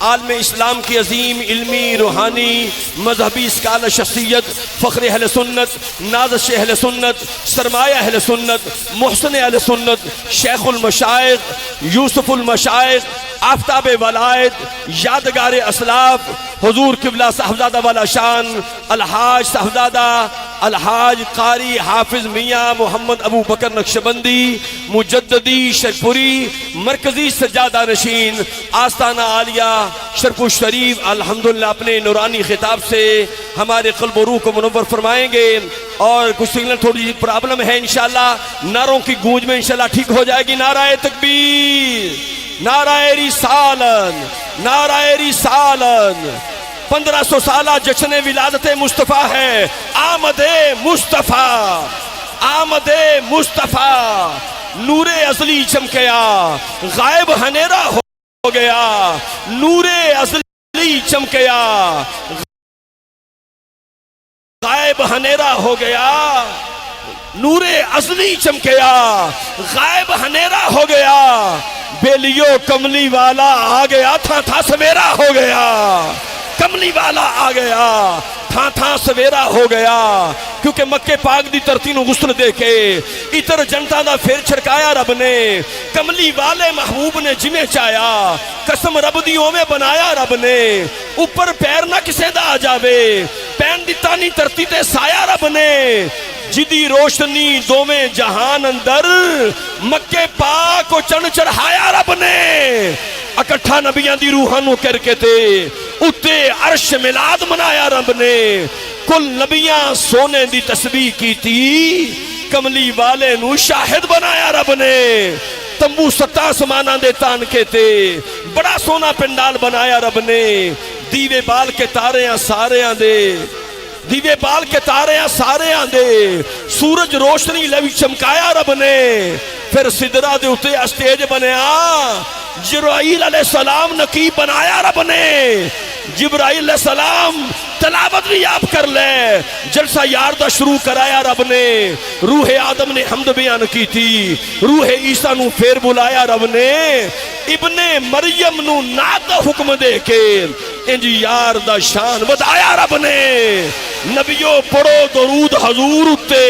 आलम इस्लाम की अजीम इल्मी रूहानी मजहबी स्कॉलर शख्सियत, फ़ख्र अहले सुन्नत, नाज़िश अहले सुन्नत, सरमाया अहले सुन्नत, मुहसिन अहले सुन्नत, शेखुल मशाइख, यूसुफुल मशाइख, आफ्ताब वलायत, यादगार असलाफ, हुजूर किबला साहबजादा वाला शान अलहाज साहबजादा अलहाज कारी हाफिज मियाँ मोहम्मद अबू बकर नक्शबंदी मुजद्ददी शेखपुरी मरकजी सज्जादा नशीन आस्ताना आलिया शरफुल शरीफ अल्हम्दुलिल्लाह अपने नूरानी खिताब से हमारे क़ल्ब और रूह को मुनव्वर फरमाएंगे। और कुछ सिग्नल थोड़ी सी प्रॉब्लम है, इंशाल्लाह नारों की गूंज में इंशाल्लाह ठीक हो जाएगी। नाराए तकबीर, नाराए रिसालन, नाराए रिसालन। 1500 साला जश्न विलादत मुस्तफ़ा है। आमदे मुस्तफ़ा, आमदे मुस्तफ़ा, नूरे असली चमकया, गायब हनेरा हो गया। नूरे असली चमकया, गायब हनेरा हो गया। नूरे असली चमकया, गायब हनेरा हो गया। बेलियो कमली वाला आ गया, था सवेरा हो गया। कमली वाला आ गया, था सवेरा हो गया। क्योंकि मक्के पाक दी धरती नूं गुस्ल दे के इतर जनता दा फेर छिड़काया रब ने। कमली वाले महबूब ने जिमें चाया, कसम रब दी ओवें बनाया रब ने। ऊपर पैर ना किसे दा आ जावे, पैन दिता नी धरती ते साया रब ने। जिदी रोशनी दोवें जहान अंदर, मक्के पाक को चढ़ चढ़ाया रब ने। इकट्ठा नबियां दी रूहां नूं करके ते उत्ते अर्श मिलाद मनाया रब ने। कुल नबियां सोने दी तस्बीह की थी, कमली वाले नूं शाहिद बनाया रब ने। तंबू 7 आसमानां दे तान के ते बड़ा सोना पंडाल बनाया रब ने। दीवे बाल के तारे सारे दे, दीवे बाल के तारे सारे दे, सूरज रोशनी लवी चमकाया रब ने। फिर सिदरा दे उत्ते स्टेज बनया, जिब्राइल अलैहिस्सलाम नकीब बनाया रब ने। जिब्राइल अलैहिस्सलाम तलावत भी आप कर ले, जलसा यार दा शुरू कराया रब ने। रूह आदम ने हमद बयान की थी, रूह ईसा नू फेर बुलाया रब ने। इब्ने मरियम नू नात दा हुक्म दे के इंज यार दा शान बताया रब ने। नबियो पढ़ो दरूद हजूर उत्ते,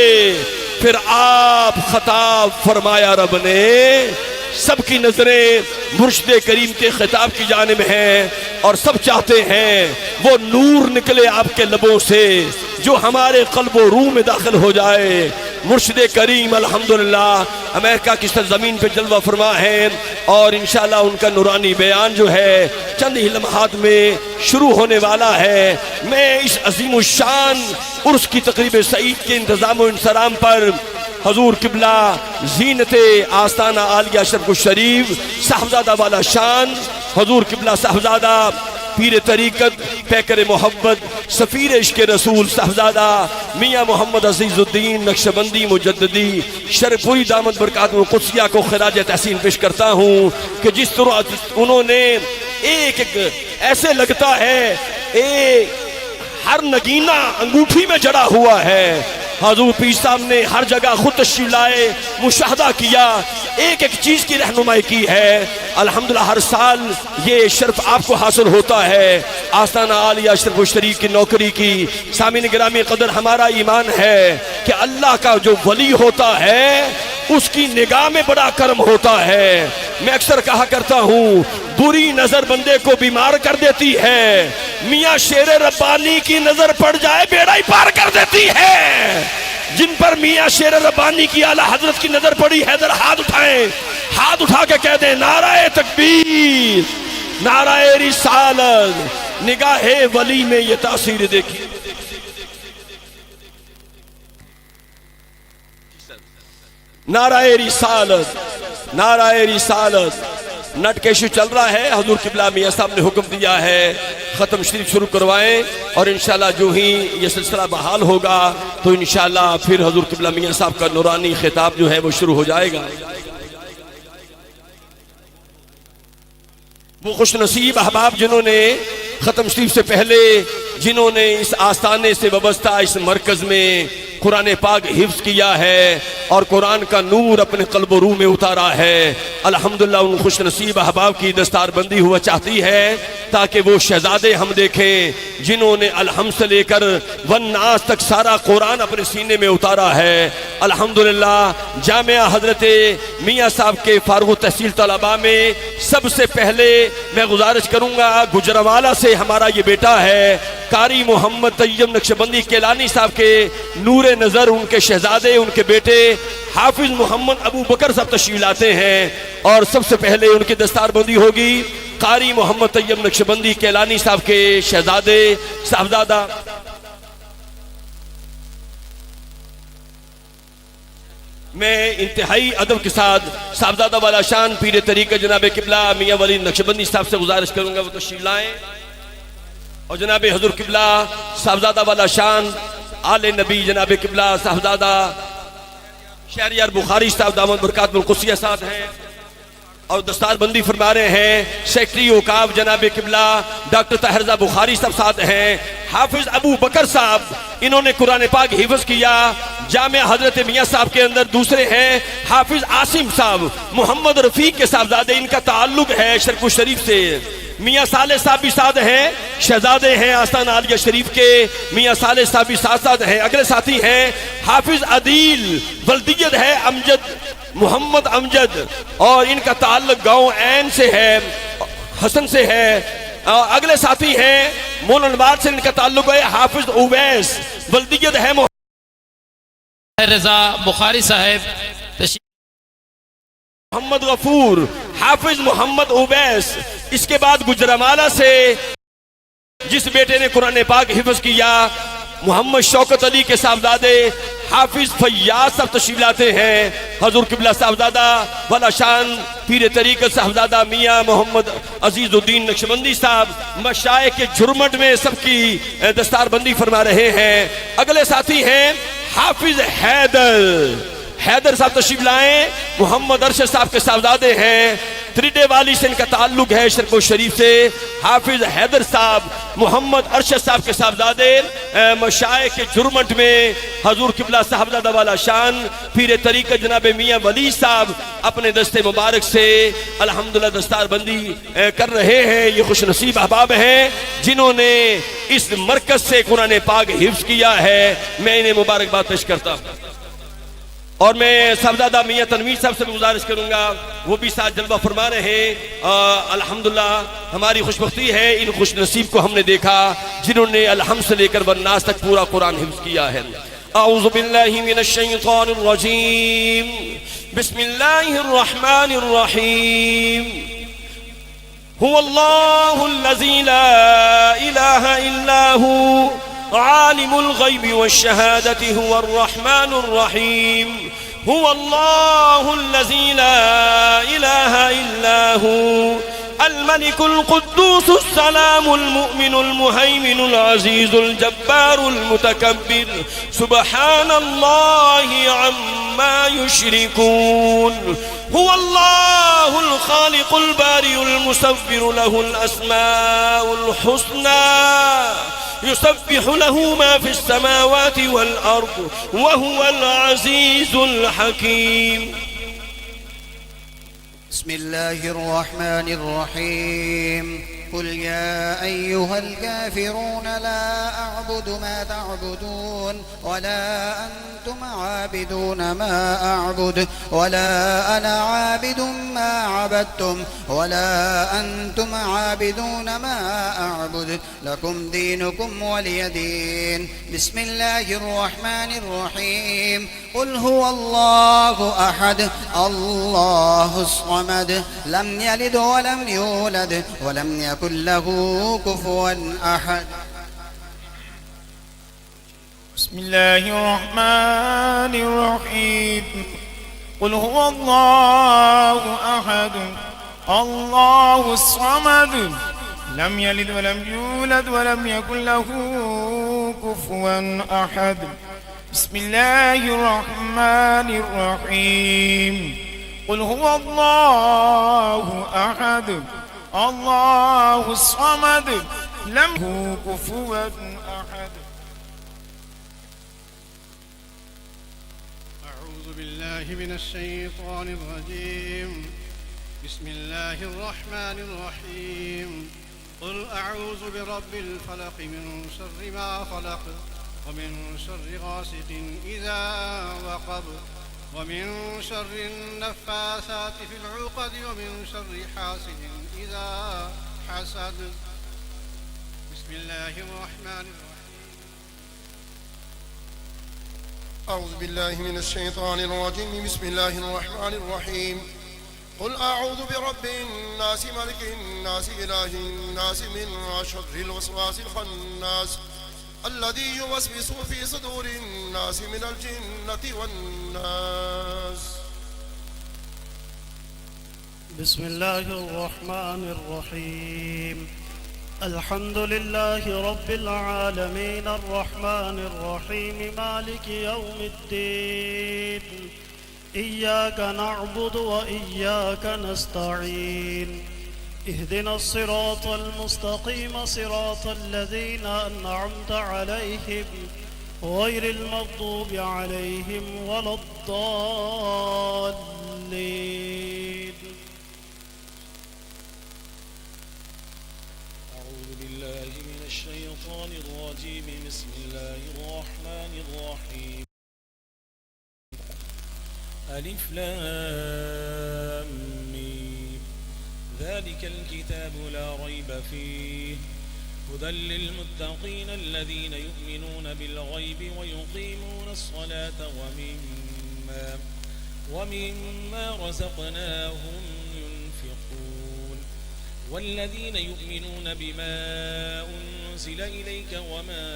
फिर आप खताब फरमाया रब ने। सबकी नजरें मुर्शिद करीम के खिताब की जानिब हैं और सब चाहते हैं वो नूर निकले आपके लबों से जो हमारे क़ल्ब और रूह में दाखिल हो जाए। मुर्शिद करीम अल्हम्दुलिल्लाह अमेरिका की सरजमीन पे जलवा फरमा है और इंशाल्लाह उनका नूरानी बयान जो है चंद ही लम्हात में शुरू होने वाला है। मैं इस अजीम शान उर्स की तकरीब सईद के इंतज़ाम व इंसराम पर हजूर किबला जीनते आस्ताना आलिया शरफुल शरीफ साहबजादा वाला शान हजूर किबला साहबजादा पीर तरीक़त पैकर मोहब्बत सफ़ीर इश्क़ रसूल साहबजादा मियाँ मोहम्मद अज़ीज़ुद्दीन नक्शबंदी मुजद्ददी शरफपुरी दामद बरकातुल कुद्सिया को खिराज तहसीन पेश करता हूँ कि जिस तरह उन्होंने एक ऐसे लगता है हर नगीना अंगूठी में जड़ा हुआ है। हजूर पीर साहब ने हर जगह खुद तशरीफ लाए, मुशाहदा किया, एक एक चीज की रहनुमाई की है। अल्हम्दुलिल्लाह हर साल ये शर्फ आपको हासिल होता है आस्ताना आलिया शरफुल शरीफ की नौकरी की। सामीन गिरामी कदर हमारा ईमान है कि अल्लाह का जो वली होता है उसकी निगाह में बड़ा कर्म होता है। मैं अक्सर कहा करता हूँ बुरी नजर बंदे को बीमार कर देती है, मियाँ शेर रब्बानी की नजर पड़ जाए बेड़ा ही पार कर देती है। जिन पर मियाँ शेर रब्बानी की आला हजरत की नजर पड़ी है जरा हाथ उठाएं, हाथ उठा के कह दें नाराए तकबीर, नाराए रिसालत। निगाहे वली में ये तासीर देखी। नाराए रिसालत, नाराए रिसालत। नटकेशु चल रहा है। हजूर किबला मियाँ साहब ने हुक्म दिया है ख़त्म शरीफ शुरू करवाएं और इंशाल्लाह जो ही ये सिलसिला बहाल होगा तो इंशाल्लाह फिर हजूर किबला मियाँ साहब का नूरानी खिताब जो है वो शुरू हो जाएगा। वो खुशनसीब अहबाब जिन्होंने ख़त्म शरीफ से पहले जिन्होंने इस आस्थाने से वाबस्ता इस मरकज़ में कुरान पाक हिफ्ज़ किया है, और कुरान का नूर अपने कल्ब व रूह में उतारा है। अल्हम्दुलिल्लाह उन खुश नसीब अहबाब की दस्तारबंदी हुआ चाहती है ताकि वो शहजादे हम देखें जिन्होंने अलहम से लेकर वन्नास तक सारा कुरान अपने सीने में उतारा है। अल्हम्दुलिल्लाह जामिया हजरत मियाँ साहब के फारुग तहसील तलबा में सबसे पहले मैं गुजारिश करूँगा, गुजरावाला से हमारा ये बेटा है कारी मोहम्मद तैयब नक्शबंदी केलानी साहब के नूर नज़र उनके शहजादे उनके बेटे हाफिज मोहम्मद अबू बकर साहब तशरीफ लाते हैं और सबसे पहले उनकी दस्तारबंदी होगी कारी मोहम्मद तैयब नक्शबंदी केलानी साहब के शहजादे साहबजादा। मैं इंतहाई अदब के साथ साहबजादा वाला शान पीर तरीक़त जनाब किबला मियाँ वली नक्शबंदी साहब से गुजारिश करूंगा वो तशरीफ लाएं और जनाब हजूर किबला साहबजादा वाला शान आले नबी जनाब किबला साहबजादा शहरियार बुखारी साहब दामद बरकातुल कुद्सिया साथ हैं और दस्तारबंदी फरमा रहे हैं सेक्रेटरी औकाफ जनाब किबला डॉक्टर ताहिरजा बुखारी साहब साथ हैं। हाफिज अबू बकर साहब इन्होंने कुरान पाक हिफ्ज किया। जामिया हजरत मियाँ साहब के अंदर दूसरे हैं हाफिज आसिम साहब मोहम्मद रफीक के साहबजादे, इनका ताल्लुक है शरकुल शरीफ से। मियाँ साले साहब भी साथ हैं, शहजादे हैं आस्तान आलिया शरीफ के। मियाँ साले साहब भी साथ साथ हैं। अगले साथी हैं हाफिज अदील वल्दियत है अमजद मोहम्मद अमजद और इनका ताल्लुक गांव ऐन से है, हसन से है। अगले साथी हैं मोलनबाद से, इनका ताल्लुक है हाफिज उवैस वल्दियत है रजा बुखारी साहब। मोहम्मद गफूर हाफिज मोहम्मद उवैस। इसके बाद गुजरावाला से जिस बेटे ने कुरान पाक हिफ्ज किया मोहम्मद शौकत अली के साहबजादे हाफिज फैयाज साहब तशरीफ लाते हैं। हजूर किबला साहबजादा वाला शान पीर तरीक़त साहबजादा मियाँ मोहम्मद अजीजुद्दीन नक्शबंदी साहब मशाए के झुरमट में सबकी दस्तारबंदी फरमा रहे हैं। अगले साथी हैं हाफिज हैदर साहब तशरीफ लाएं। मोहम्मद अरशद साहब के साहबजादे हैं, त्रिडे वाली से इनका ताल्लुक है शरकुल शरीफ से। हाफिज हैदर साहब मोहम्मद अरशद साहब के साहबजादे मशाए के जुर्मट में हजूर किबला साहबजादा वाला शान पीर तरीक़त जनाब मियाँ वली साहब अपने दस्ते मुबारक से अल्हम्दुलिल्लाह दस्तारबंदी कर रहे हैं। ये खुश नसीब अहबाब हैं जिन्होंने इस मरकज से कुरान पाक हिफ्ज किया है। मैं इन्हें मुबारकबाद पेश करता हूँ और मैं साहबजादा मियाँ तनवीर साहब से गुजारिश करूंगा वो भी साथ जलवा फरमा रहे हैं। अल्हम्दुलिल्लाह हमारी खुशबख्ती है इन खुश नसीब को हमने देखा जिन्होंने अलहम से लेकर वन्नास तक पूरा कुरान हिफ्ज किया है। औज़ु बिल्लाहि मिनश शैतानिर रजीम, बिस्मिल्लाहिर रहमानिर रहीम। हुवल्लाहुल्लज़ी ला इलाहा इल्ला हु आलिमुल गैबि वश्शहादति हुवर रहमानुर रहीम। हुवल्लाहुल्लज़ी ला इलाहा इल्ला हु अल मलिकुल कुद्दूसुस सलामुल मुमिनुल मुहैमिनुल अज़ीज़ुल जब्बारुल मुतकब्बिर सुब्हानल्लाहि अम्मा युश्रिकून। हुवल्लाहुल खालिकुल बारिउल मुसव्विरु लहुल अस्माउल हुस्ना युसब्बिहु लहू मा फिस समावाति वल अर्द व हुवल अज़ीज़ुल हकीम। बिस्मिल्लाहिर रहमानिर रहीम। कुल या अय्युहल काफिरून ला अअबुदु मा तअबुदून वला अंतुम आबिदून मा अअबुदु वला अना आबिदुम मा अबदतुम वला अंतुम आबिदून मा अअबुदु लकुम दीनुकुम वलिय दीन। बिस्मिल्लाहिर रहमानिर रहीम। कुल हुवल्लाहु अहद अल्लाहुस समद लम यलिद वलम यूलद वलम यकुल लहू कुफुवन अहद। बिस्मिल्लाहिर रहमानिर रहीम। कुल हुवल्लाहु अहद अल्लाहुस समद लम यलिद वलम यूलद वलम यकुल लहू कुफुवन अहद। बिस्मिल्लाहिर रहमानिर रहीम। कुल हुवल्लाहु अहद अल्लाहुस समद लम यकुन कुफुवन अहद। بالله من الشيطان الرجيم. بسم الله الرحمن الرحيم. قل أعوذ برب الفلق من شر ما خلق ومن شر غاسق إذا وقب ومن شر النفاثات في العقد ومن شر حاسد إذا حسد. بسم الله الرحمن الرحيم. أعوذ بالله من الشيطان الرجيم. بسم الله الرحمن الرحيم. قل أعوذ برب الناس ملك الناس إله الناس من شر الوسواس الخناس الذي يوسوس في صدور الناس من الجنة والناس. بسم الله الرحمن الرحيم. الحمد لله رب العالمين الرحمن الرحيم مالك يوم الدين. إياك نعبد وإياك نستعين. اهدنا الصراط المستقيم صراط الذين أنعمت عليهم غير المغضوب عليهم ولا الضالين. أعوذ بالله من الشيطان الرجيم. بسم الله الرحمن الرحيم. ألف لام ميم. ذلك الكتاب لا ريب فيه هدى للمتقين الذين يؤمنون بالغيب ويقيمون الصلاة ومما رزقناهم ينفقون والذين يؤمنون بما أنزل إليك وما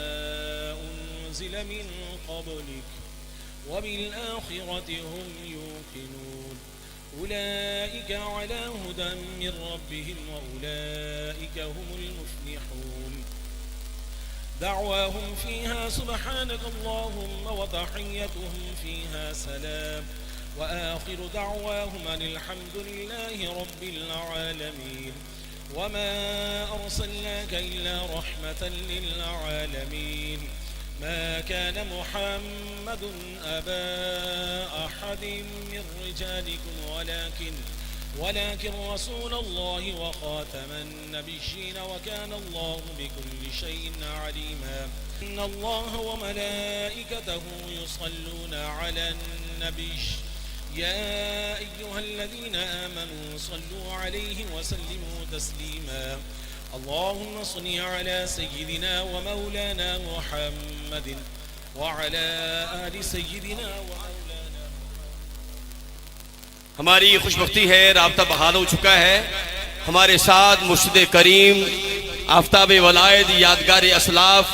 أنزل من قبلك وبالآخرة هم يوقنون أولئك على هدى من ربهم وأولئك هم المفلحون. دعواهم فيها سبحانك اللهم وتحيتهم فيها سلام وآخر دعواهم أن الحمد لله رب العالمين. وما أرسلناك إلا رحمة للعالمين. ما كان محمد أبا أحد من رجالكم ولكن رسول الله وخاتم النبيين وكان الله بكل شيء عليما. إن الله وملائكته يصلون على النبي يا أيها الذين آمنوا صلوا عليه وسلموا تسليما. اللهم صل على سيدنا ومولانا محمد وعلى آل سيدنا ومولانا. हमारी खुशबख्ती है राब्ता बहाल हो चुका है। हमारे साथ मुर्शिद करीम आफ्ताब वलायद यादगार असलाफ